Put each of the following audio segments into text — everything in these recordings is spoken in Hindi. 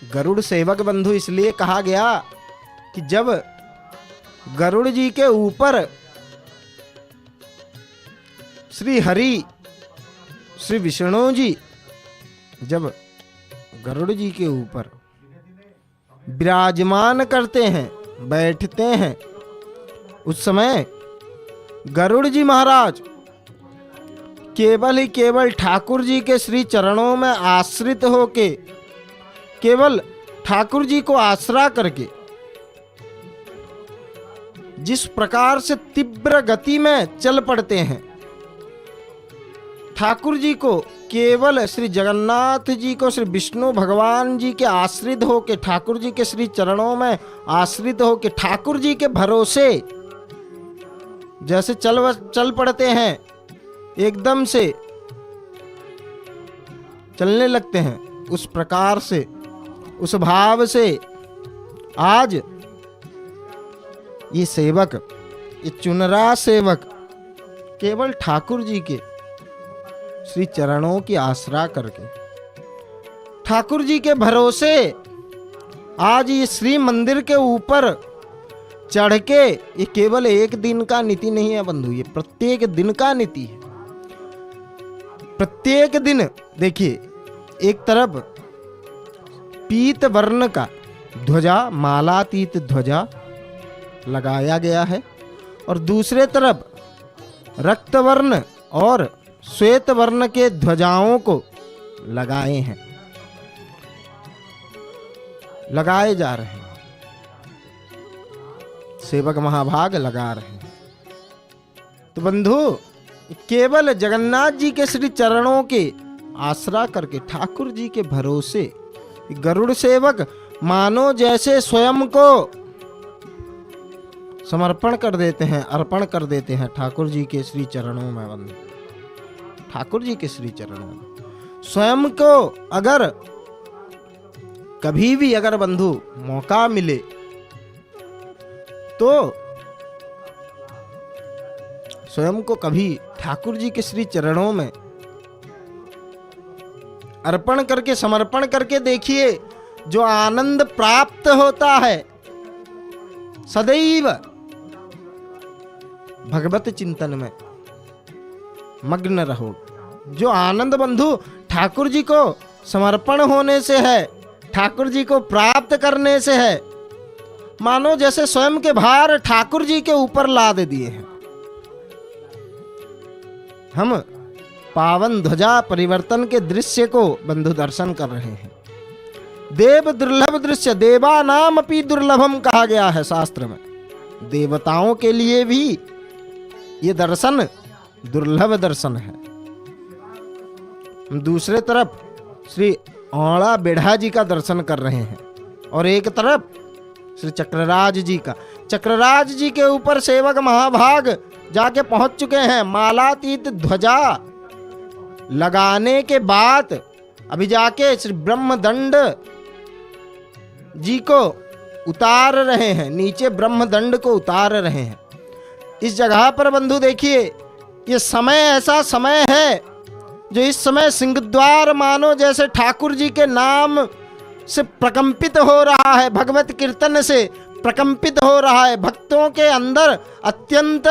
गरुड़ सेवक बंधु इसलिए कहा गया कि जब गरुड़ जी के ऊपर श्री हरि श्री विष्णु जी जब गरुड़ जी के ऊपर विराजमान करते हैं, बैठते हैं, उस समय गरुड़ जी महाराज केवल ही केवल ठाकुर जी के श्री चरणों में आश्रित होके, केवल ठाकुर जी को आश्रा करके जिस प्रकार से तीव्र गति में चल पड़ते हैं, ठाकुर जी को केवल श्री जगन्नाथ जी को श्री विष्णु भगवान जी के आश्रित होके, ठाकुर जी के श्री चरणों में आश्रित होके, ठाकुर जी के भरोसे जैसे चल पड़ते हैं, एकदम से चलने लगते हैं, उस प्रकार से, उस भाव से आज ये सेवक, ये चुनरा सेवक केवल ठाकुर जी के श्री चरणों की आसरा करके, ठाकुर जी के भरोसे आज ये श्री मंदिर के ऊपर चढ़ के, ये केवल एक दिन का नीति नहीं है बंधु, ये प्रत्येक दिन का नीति है। प्रत्येक दिन देखिए, एक तरफ पीत वर्ण का ध्वजा, मालातीत ध्वजा लगाया गया है और दूसरे तरफ रक्त वर्ण और श्वेत वर्ण के ध्वजाओं को लगाए हैं, लगाए जा रहे हैं, सेवक महाभाग लगा रहे हैं। तो बंधु केवल जगन्नाथ जी के श्री चरणों के आसरा करके, ठाकुर जी के भरोसे गरुड़ सेवक मानो जैसे स्वयं को समर्पण कर देते हैं, अर्पण कर देते हैं ठाकुर जी के श्री चरणों में। बंधु ठाकुर जी के श्री चरणों में स्वयं को अगर कभी भी अगर बंधु मौका मिले तो स्वयं को कभी ठाकुर जी के श्री चरणों में अर्पण करके, समर्पण करके देखिए, जो आनंद प्राप्त होता है। सदैव भगवत चिंतन में मग्न रहो। जो आनंद बंधु ठाकुर जी को समर्पण होने से है, ठाकुर जी को प्राप्त करने से है, मानो जैसे स्वयं के भार ठाकुर जी के ऊपर लाद दिए हैं। हम पावन ध्वजा परिवर्तन के दृश्य को बंधु दर्शन कर रहे हैं। देव दुर्लभ दृश्य, देवा नाम अपि दुर्लभम कहा गया है शास्त्र में। देवताओं के लिए भी ये दर्शन दुर्लभ दर्शन है। दूसरे तरफ श्री औड़ा बेढ़ा जी का दर्शन कर रहे हैं और एक तरफ श्री चक्रराज जी का। चक्रराज जी के ऊपर सेवक महाभाग जाके पहुंच चुके हैं। मालातीत ध्वजा लगाने के बाद अभी जाके श्री ब्रह्मदंड जी को उतार रहे हैं, नीचे ब्रह्मदंड को उतार रहे हैं। इस जगह पर बंधु देखिए, ये समय ऐसा समय है जो इस समय सिंहद्वार मानो जैसे ठाकुर जी के नाम से प्रकंपित हो रहा है, भगवत कीर्तन से प्रकंपित हो रहा है। भक्तों के अंदर अत्यंत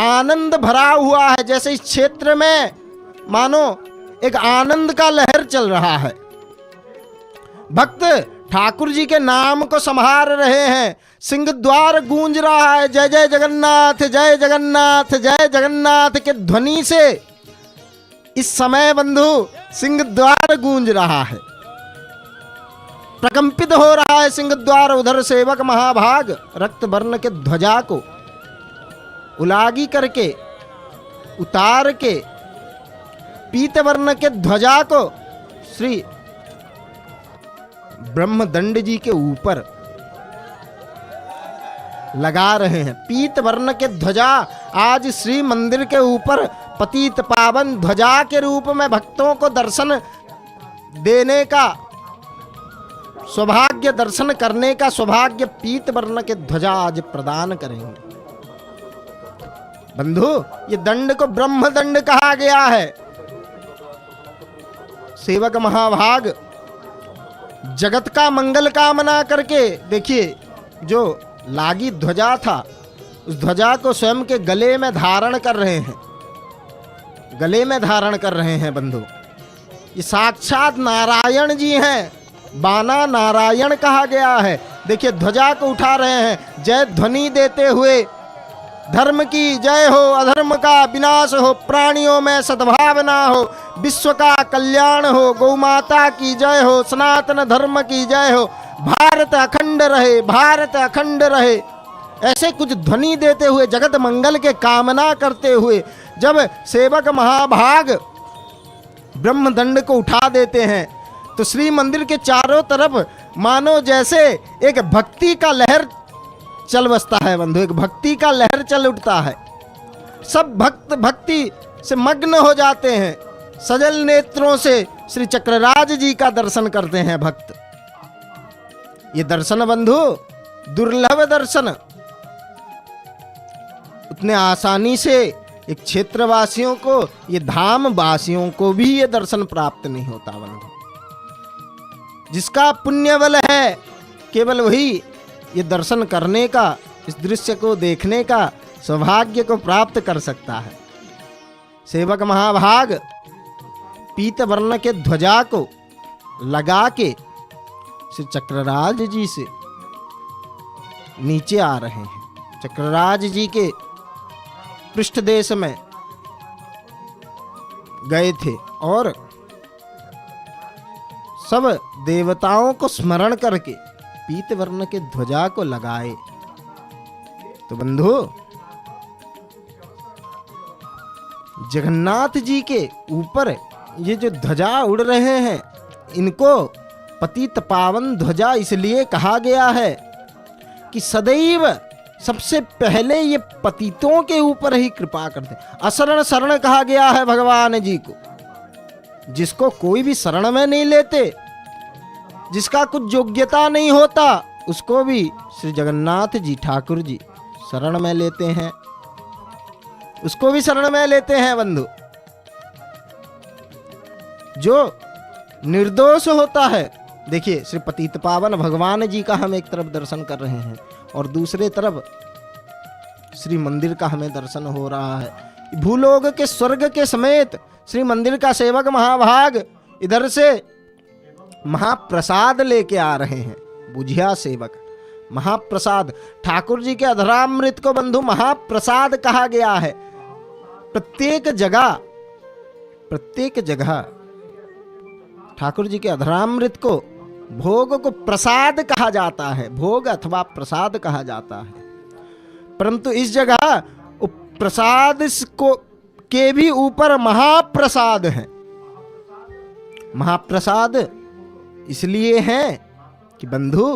आनंद भरा हुआ है, जैसे इस क्षेत्र में मानो एक आनंद का लहर चल रहा है। भक्त ठाकुर जी के नाम को संभार रहे हैं। सिंहद्वार गूंज रहा है, जय जय जगन्नाथ, जय जगन्नाथ, जय जगन्नाथ के ध्वनि से इस समय बंधु सिंहद्वार गूंज रहा है, प्रकंपित हो रहा है सिंहद्वार। उधर सेवक महाभाग रक्त वर्ण के ध्वजा को उलागी करके, उतार के पीत वर्ण के ध्वजा को श्री ब्रह्मदंड जी के ऊपर लगा रहे हैं। पीत वर्ण के ध्वजा आज श्री मंदिर के ऊपर पतित पावन ध्वजा के रूप में भक्तों को दर्शन देने का सौभाग्य, दर्शन करने का सौभाग्य पीत वर्ण के ध्वजा आज प्रदान करेंगे। बंधु ये दंड को ब्रह्मदंड कहा गया है। सेवक महाभाग जगत का मंगल कामना करके, देखिए जो लागी ध्वजा था उस ध्वजा को स्वयं के गले में धारण कर रहे हैं, गले में धारण कर रहे हैं बंधु। ये साक्षात नारायण जी हैं, बाना नारायण कहा गया है। देखिए ध्वजा को उठा रहे हैं, जय ध्वनि देते हुए, धर्म की जय हो, अधर्म का विनाश हो, प्राणियों में सद्भावना हो, विश्व का कल्याण हो, गौ माता की जय हो, सनातन धर्म की जय हो, भारत अखंड रहे, भारत अखंड रहे। ऐसे कुछ ध्वनि देते हुए, जगत मंगल के कामना करते हुए जब सेवक महाभाग ब्रह्मदंड को उठा देते हैं तो श्री मंदिर के चारों तरफ मानो जैसे एक भक्ति का लहर चल बसता है बंधु, एक भक्ति का लहर चल उठता है। सब भक्त भक्ति से मग्न हो जाते हैं, सजल नेत्रों से श्री चक्रराज जी का दर्शन करते हैं भक्त। ये दर्शन बंधु दुर्लभ दर्शन, उतने आसानी से एक क्षेत्रवासियों को, ये धाम वासियों को भी ये दर्शन प्राप्त नहीं होता बंधु। जिसका पुण्य बल है केवल वही ये दर्शन करने का, इस दृश्य को देखने का सौभाग्य को प्राप्त कर सकता है। सेवक महाभाग पीत वर्ण के ध्वजा को लगा के श्री चक्रराज जी से नीचे आ रहे हैं। चक्रराज जी के पृष्ठ देश में गए थे और सब देवताओं को स्मरण करके पीत वर्ण के ध्वजा को लगाए। तो बंधु जगन्नाथ जी के ऊपर ये जो ध्वजा उड़ रहे हैं, इनको पतित पावन ध्वजा इसलिए कहा गया है कि सदैव सबसे पहले ये पतितों के ऊपर ही कृपा करते। अशरण शरण कहा गया है भगवान जी को, जिसको कोई भी शरण में नहीं लेते, जिसका कुछ योग्यता नहीं होता, उसको भी श्री जगन्नाथ जी ठाकुर जी शरण में लेते हैं, उसको भी शरण में लेते हैं बंधु। जो निर्दोष होता है, देखिए श्री पतित पावन भगवान जी का हम एक तरफ दर्शन कर रहे हैं और दूसरे तरफ श्री मंदिर का हमें दर्शन हो रहा है। भूलोक के स्वर्ग के समेत श्री मंदिर का सेवक महाभाग इधर से महाप्रसाद लेके आ रहे हैं। बुझिया सेवक महाप्रसाद, ठाकुर जी के अधरामृत को बंधु महाप्रसाद कहा गया है। प्रत्येक जगह ठाकुर जी के अधरामृत को, भोग को प्रसाद कहा जाता है, भोग अथवा प्रसाद कहा जाता है। परंतु इस जगह प्रसाद को के भी ऊपर महाप्रसाद है। महाप्रसाद इसलिए है कि बंधु